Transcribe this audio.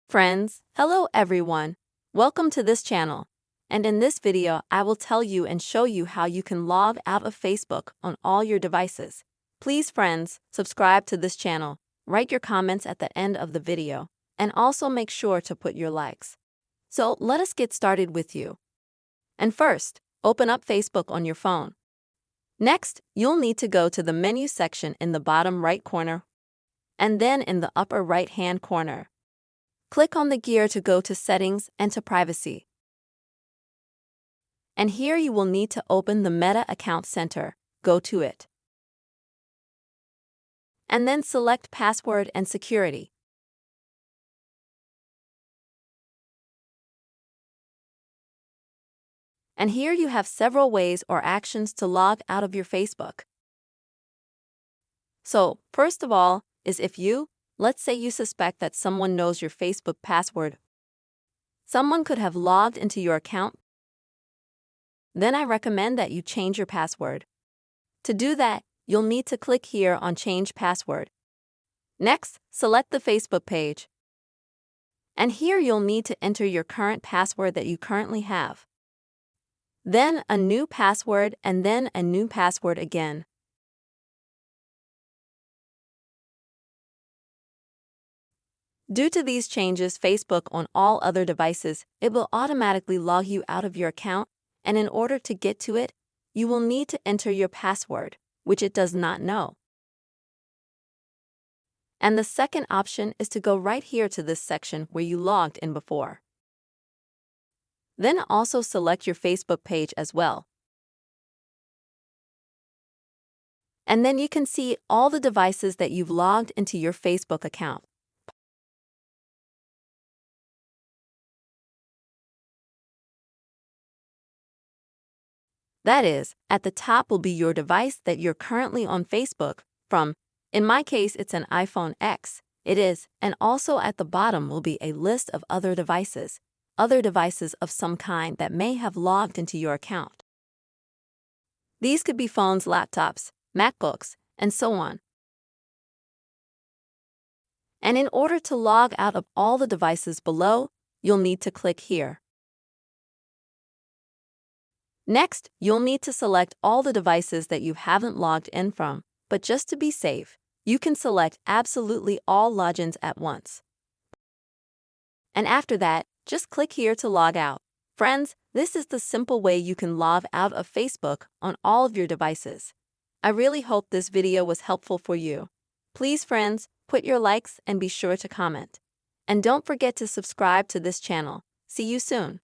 Friends, hello everyone. Welcome to this channel. And in this video, I will tell you and show you how you can log out of Facebook on all your devices. Please friends, subscribe to this channel, write your comments at the end of the video, and also make sure to put your likes. So let us get started with you. And first, open up Facebook on your phone. Next, you'll need to go to the menu section in the bottom right corner, and then in the upper right-hand corner. Click on the gear to go to Settings and to Privacy. And here you will need to open the Meta Account Center. Go to it. And then select Password and Security. And here you have several ways or actions to log out of your Facebook. So, first of all, is if let's say you suspect that someone knows your Facebook password. Someone could have logged into your account. Then I recommend that you change your password. To do that, you'll need to click here on Change Password. Next, select the Facebook page. And here you'll need to enter your current password that you currently have. Then a new password and then a new password again. Due to these changes, Facebook on all other devices, it will automatically log you out of your account, and in order to get to it, you will need to enter your password, which it does not know. And the second option is to go right here to this section where you logged in before. Then also select your Facebook page as well. And then you can see all the devices that you've logged into your Facebook account. That is, at the top will be your device that you're currently on Facebook from. In my case, it's an iPhone X. It is, and also at the bottom will be a list of other devices of some kind that may have logged into your account. These could be phones, laptops, MacBooks, and so on. And in order to log out of all the devices below, you'll need to click here. Next, you'll need to select all the devices that you haven't logged in from, but just to be safe, you can select absolutely all logins at once. And after that, just click here to log out. Friends, this is the simple way you can log out of Facebook on all of your devices. I really hope this video was helpful for you. Please, friends, put your likes and be sure to comment. And don't forget to subscribe to this channel. See you soon.